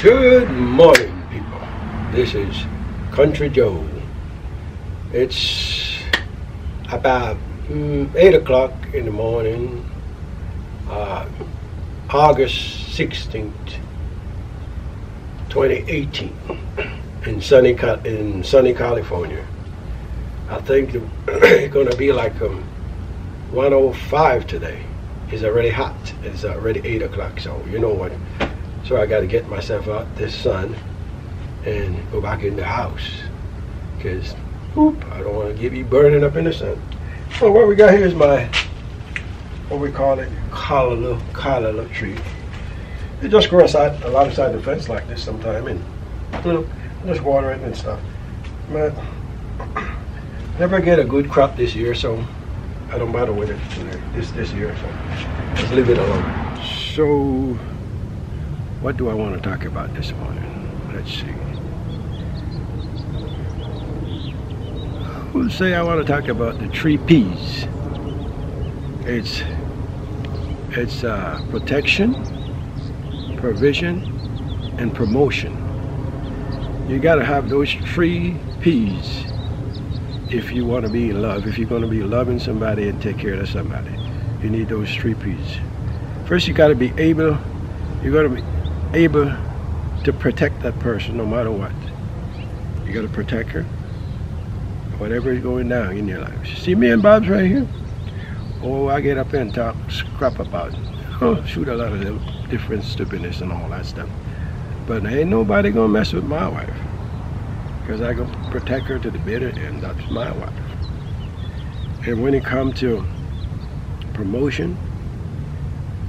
Good morning, people. This is Country Joe. It's about 8 o'clock in the morning, August 16th, 2018, in sunny California. I think it's going to be like 105 today. It's already hot. It's already 8 o'clock, so you know what. So I got to get myself out this sun and go back in the house, because I don't want to be burning up in the sun. So what we got here is my, what we call it, calla tree. It just grows alongside the fence like this sometime, and just water it and stuff. But never get a good crop this year, so I don't bother with it this year. So just leave it alone. So what do I want to talk about this morning? Let's see. I would say I want to talk about the 3 P's. It's protection, provision, and promotion. You got to have those 3 P's if you want to be in love. If you're going to be loving somebody and take care of somebody, you need those 3 P's. First, you got to be able. You got to be able to protect that person no matter what. You got to protect her, whatever is going down in your life. See me and Bob's right here? Oh, I get up there and talk crap about, shoot a lot of them different stupidness and all that stuff. But ain't nobody gonna mess with my wife, because I gonna protect her to the bitter end. That's my wife. And when it comes to promotion,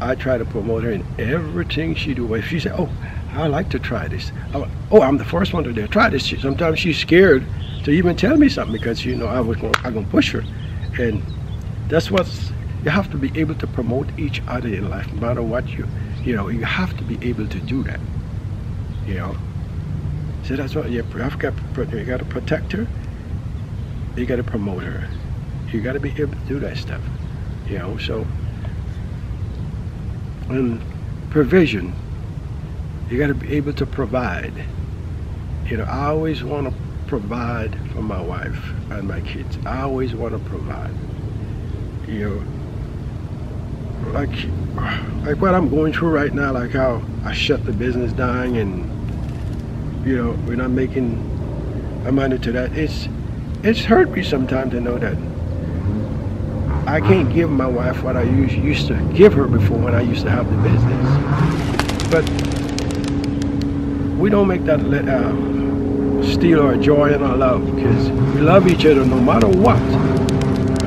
I try to promote her in everything she do. If she say, "Oh, I like to try this," I'm the first one to try this. Sometimes she's scared to even tell me something, because I'm gonna push her, and that's what you have to be able to promote each other in life, no matter what you have to be able to do that. So that's what you got to protect her. You got to promote her. You got to be able to do that stuff. So. And provision, you got to be able to provide. I always want to provide for my wife and my kids. I always want to provide. Like what I'm going through right now, like how I shut the business down, and we're not making a money to that. It's hurt me sometimes to know that I can't give my wife what I used to give her before, when I used to have the business. But we don't make that steal our joy and our love, because we love each other no matter what.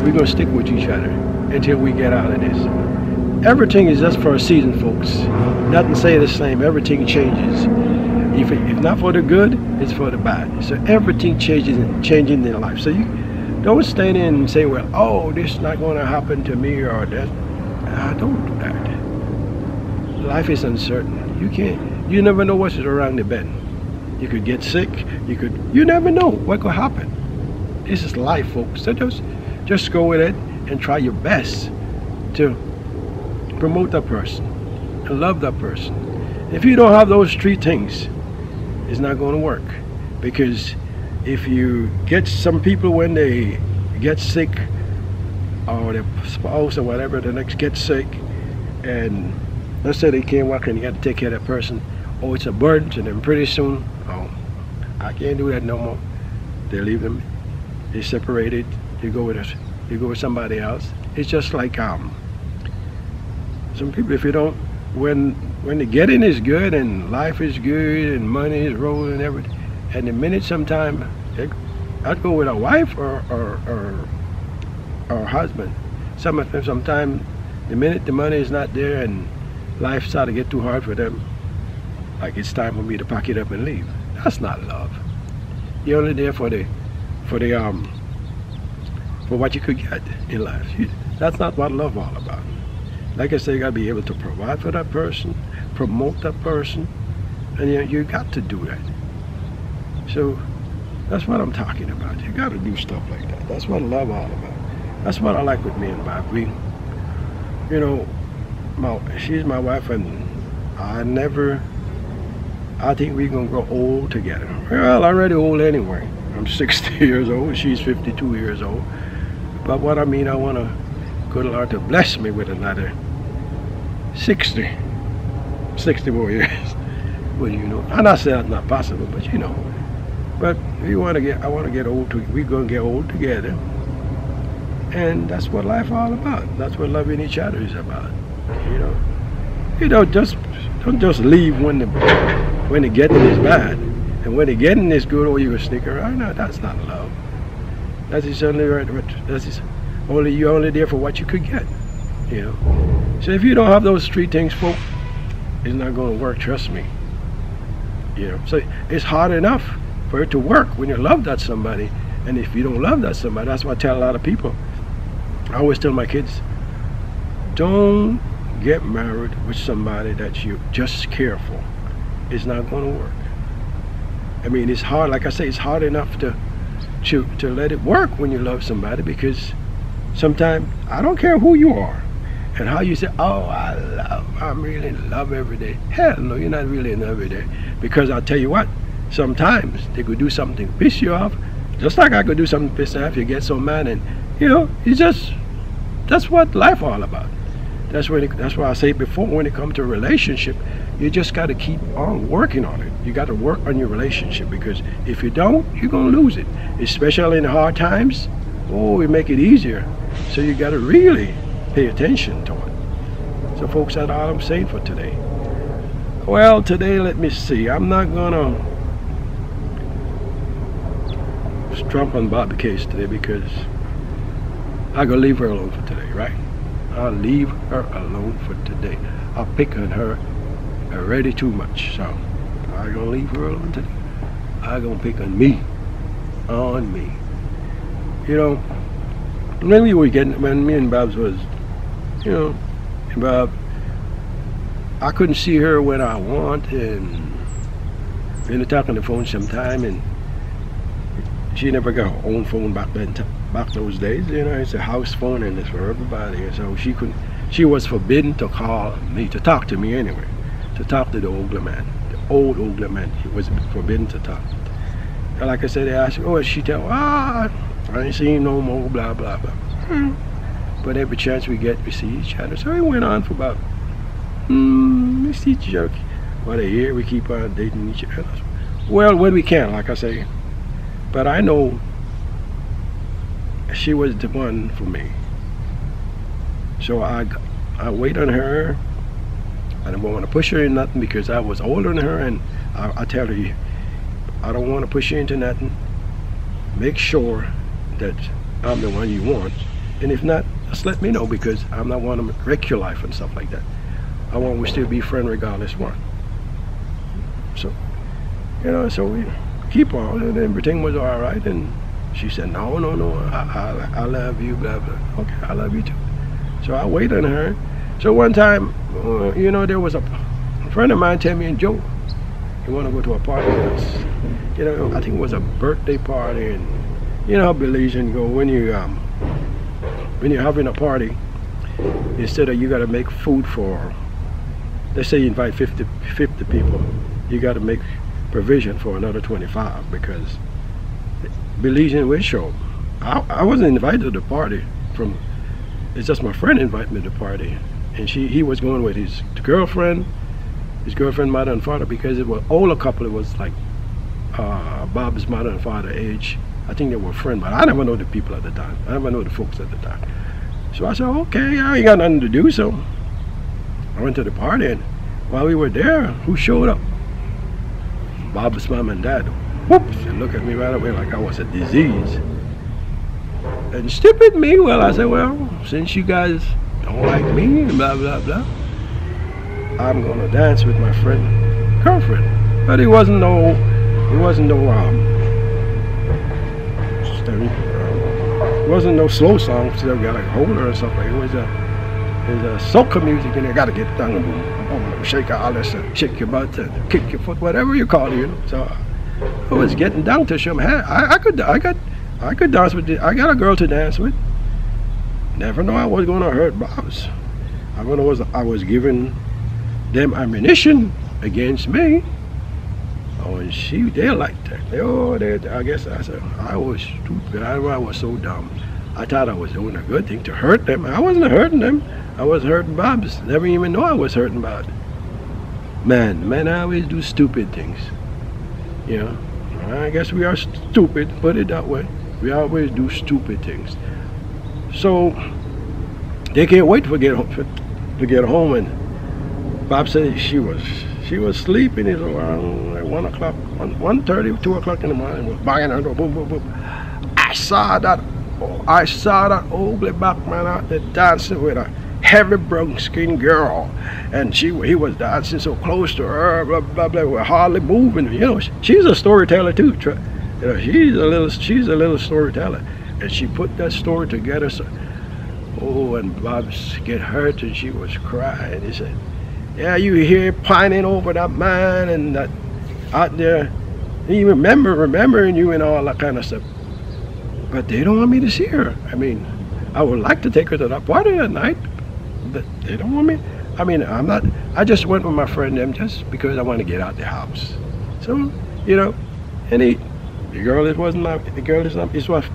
We're going to stick with each other until we get out of this. Everything is just for a season, folks. Nothing stay the same. Everything changes. If not for the good, it's for the bad. So everything changing in life. So you don't stand in and say, well, oh, this is not going to happen to me, or that. Don't do that. Life is uncertain. You never know what's around the bend. You could get sick. You never know what could happen. This is life, folks. So just go with it and try your best to promote that person and love that person. If you don't have those 3 things, it's not going to work. Because if you get some people, when they get sick, or their spouse or whatever, the next gets sick, and let's say they can't work and you got to take care of that person, it's a burden to them. Pretty soon, I can't do that no more. They leave them. They separated. You go with somebody else. It's just like some people, if you don't, when the getting is good and life is good and money is rolling and everything, and the minute sometime I'd go with a wife or husband. Sometimes the minute the money is not there and life starts to get too hard for them, like it's time for me to pack it up and leave. That's not love. You're only there for what you could get in life. That's not what love is all about. Like I say, you gotta be able to provide for that person, promote that person, and you got to do that. So that's what I'm talking about. You got to do stuff like that. That's what love is all about. That's what I like with me and Bob. She's my wife, and I never I think we're gonna grow old together. Well, I'm already old anyway. I'm 60 years old. She's 52 years old. But what I mean, I want to good Lord to bless me with another 60 more years. Well, you know, I'm not saying it's not possible, but you know. But I want to get old. We're gonna get old together, and that's what life all about. That's what loving each other is about. You know, don't just leave when the getting is bad, and when the getting is good, oh, you gonna stick around. No, that's not love. That is only right. That is only you're only there for what you could get. You know. So if you don't have those three things, folks, it's not gonna work. Trust me. You know. So it's hard enough for it to work when you love that somebody, and if you don't love that somebody, that's what I tell a lot of people. I always tell my kids, don't get married with somebody that you just care for. It's not going to work. I mean, it's hard. Like I say, it's hard enough to let it work when you love somebody, because sometimes I don't care who you are and how you say, oh, I'm really in love every day. Hell no, you're not really in love every day, because I'll tell you what, sometimes they could do something to piss you off, just like I could do something to piss you off. You get so mad, and you know, that's what life all about. That's why I say before, when it comes to a relationship, you just got to keep on working on it. You got to work on your relationship, because if you don't, you're going to lose it. Especially in the hard times, oh, we make it easier. So you got to really pay attention to it. So folks, that's all I'm saying for today. Well, today, let me see. I'm not going to trump on Bobby case today, because I'm going to leave her alone for today, right? I'll leave her alone for today. I'll pick on her already too much, so I'm gonna leave her alone today. I'm gonna pick on me. You know, when me and Babs was, you know, Bob, I couldn't see her when I want, and we talk on the phone sometime, and she never got her own phone back then. Back those days, you know, it's a house phone and it's for everybody, and so she was forbidden to call me, to talk to me anyway, to talk to the older man. The old older man, he was forbidden to talk. And like I said, they asked me, oh, she tell, I ain't seen no more, blah blah blah. But every chance we get, we see each other. So it went on for about we see each other about a year. We keep on dating each other. Well, when we can, like I say. But I know she was the one for me. So I wait on her. I don't want to push her in nothing, because I was older than her, and I tell her, I don't want to push you into nothing. Make sure that I'm the one you want, and if not, just let me know, because I'm not want to wreck your life and stuff like that. I want we still be friends regardless what. So, you know, so we keep on, and everything was all right, and she said, no, I love you, blah, blah. Okay, I love you too. So I wait on her. So one time, you know, there was a friend of mine tell me, and Joe, you want to go to a party with us? You know, I think it was a birthday party, and you know how Belizean go, when you're having a party, instead of you got to make food for, let's say you invite 50 people, you got to make provision for another 25, because Belizean will show. I wasn't invited to the party it's just my friend invited me to the party, and he was going with his girlfriend mother and father, because it was older couple. It was like Bob's mother and father age. I think they were friends, but I never know the people at the time. I never know the folks at the time. So I said, okay, I ain't got nothing to do, so I went to the party, and while we were there, who showed up? Bob's mom and dad. Whoops, and look at me right away like I was a disease. And stupid me, well, I said, well, since you guys don't like me, and blah, blah, blah, I'm gonna dance with my girlfriend. But it wasn't no slow song, so we got to hold her or something. It was a soca music, and you gotta get down and shake all this, shake your butt, and kick your foot, whatever you call it, you know. So I was getting down to some. I could dance with I got a girl to dance with. Never know I was gonna hurt Bob's. I was giving them ammunition against me. Oh, and they liked that. I guess I said, I was stupid. I was so dumb. I thought I was doing a good thing to hurt them. I wasn't hurting them. I was hurting Bob's. Never even know I was hurting Bob. Man, I always do stupid things. You know, I guess we are stupid, put it that way. We always do stupid things. So, they can't wait to get home, and Bob said she was sleeping. It's around like 1 o'clock, 1:30, 2 o'clock in the morning. Was banging her door, boom, boom, boom. I saw that ugly black man out there dancing with a heavy brown skinned girl, and he was dancing so close to her, blah blah blah, we're hardly moving. You know, she's a storyteller too. You know, she's a little storyteller, and she put that story together. So, and Bob get hurt, and she was crying. He said, "Yeah, you here pining over that man and that out there. He remembering you and all that kind of stuff." But they don't want me to see her. I mean, I would like to take her to that party at night, but they don't want me. I mean, I just went with my friend them just because I want to get out the house. So, you know, and the girl is my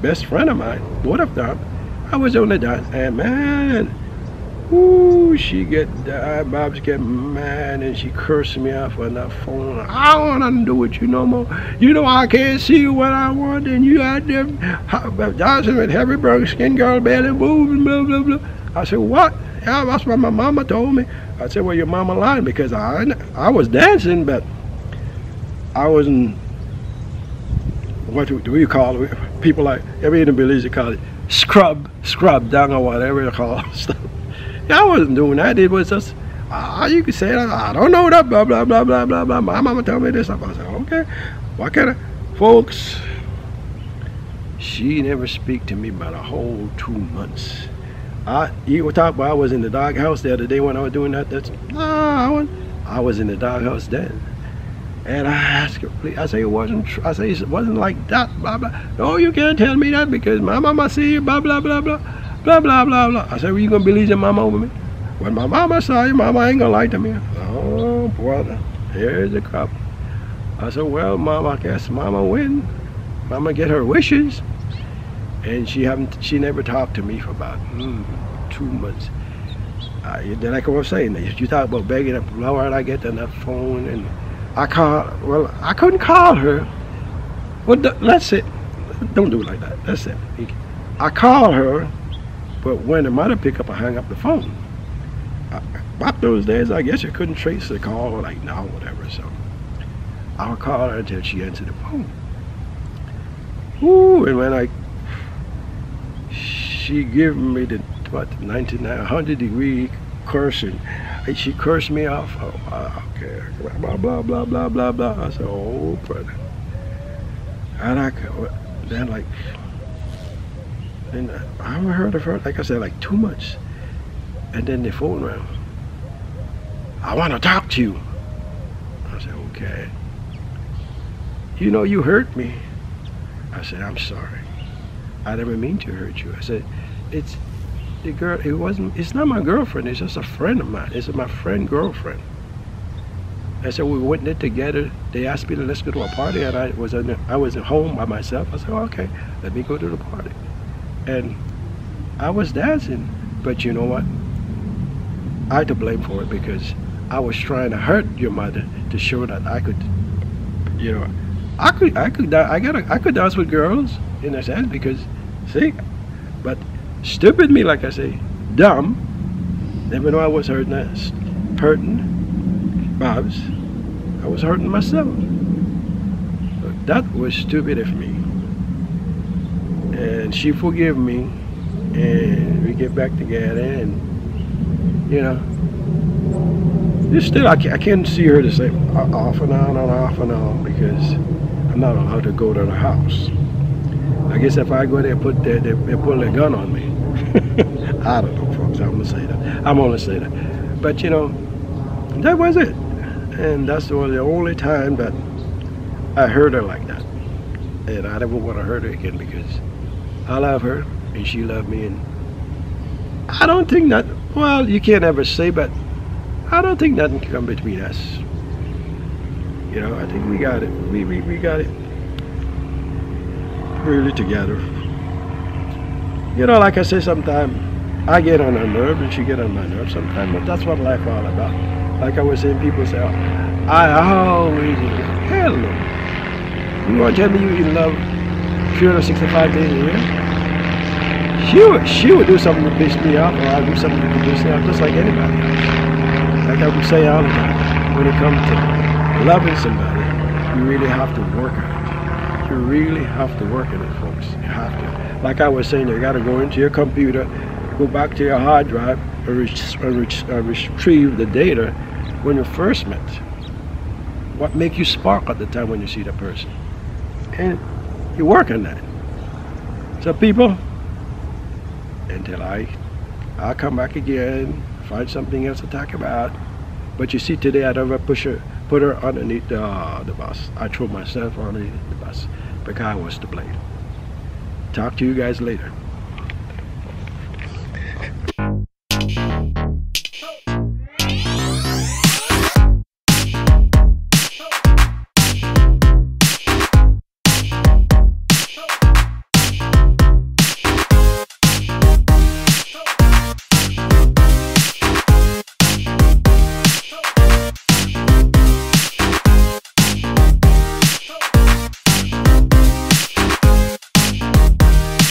best friend of mine, both of them. I was on the dance, and man, she Bob's getting mad, and she cursed me off on that phone. I don't want nothing to do with you no more. You know I can't see you what I want, and you out there dancing with heavy brown skin girl, belly moving, blah blah blah. I said, what? Yeah, that's what my mama told me. I said, well, your mama lied, because I was dancing, but I wasn't. What do you call it? People like every in the village they call it scrub down or whatever they call stuff. I wasn't doing that. It was just, you could say that. I don't know that, blah, blah, blah, blah, blah, blah. My mama told me this. I said, okay. What kind of, folks, she never speak to me about a whole 2 months. You were talking about I was in the doghouse the other day when I was doing that. I was in the doghouse then. And I asked her, please, I say it wasn't like that, blah, blah. No, you can't tell me that because my mama see you, blah, blah, blah, blah. Blah, blah, blah, blah. I said, well, you gonna believe your mama over me? When my mama saw you, mama ain't gonna lie to me. Oh, brother, here's the crap. I said, well, mama, I guess mama win. Mama get her wishes. And she never talked to me for about 2 months. Then like I was saying, you talk about begging up, Lord, I get on that phone and I couldn't call her. Well, let's say, don't do it like that. That's it. I called her. But when the mother pick up, I hang up the phone. Back those days, I guess you couldn't trace the call like now, whatever. So I'll call her until she answered the phone. And when she gave me the 100-degree cursing. She cursed me off. Oh, okay, blah blah blah blah blah blah. I said, oh brother. And then like. And I haven't heard of her, like I said, like 2 months. And then the phone rang. I want to talk to you. I said, okay. You know, you hurt me. I said, I'm sorry. I never mean to hurt you. I said, it's the girl, it's not my girlfriend, it's just a friend of mine. It's my friend girlfriend. I said, we went there together. They asked me to let's go to a party, and I was at home by myself. I said, okay, let me go to the party. And I was dancing, but you know what? I to blame for it because I was trying to hurt your mother to show that I could, you know, I could dance with girls in a sense because, see, but stupid me, like I say, dumb. Even though I was hurting Bob's, I was hurting myself. But that was stupid of me. And she forgave me, and we get back together, and you know, it's still I can't see her the same off and on because I'm not allowed to go to the house. I guess if I go there, they pull their gun on me. I don't know, folks. I'm gonna say that. But you know, that was it, and that's the only time that I heard her like that, and I never want to hurt her again because I love her and she loved me, and I don't think that, well, you can't ever say, but I don't think nothing can come between us. You know, I think we got it. We got it really together. You know, like I say, sometimes I get on her nerve and she get on my nerve sometimes, but that's what life all about. Like I was saying, people say, oh, I always, hell no. You want to tell me you in love 365 days a year? She would do something to piss me off, or I'll do something to piss me off, just like anybody else. Like I would say all the time, when it comes to loving somebody, you really have to work on it. You really have to work on it, folks. You have to. Like I was saying, you got to go into your computer, go back to your hard drive, and retrieve the data when you first met. What make you spark at the time when you see the person, and you work on that. So people, until I'll come back again, find something else to talk about. But you see, today I never put her underneath the bus. I threw myself underneath the bus because I was to blame. Talk to you guys later.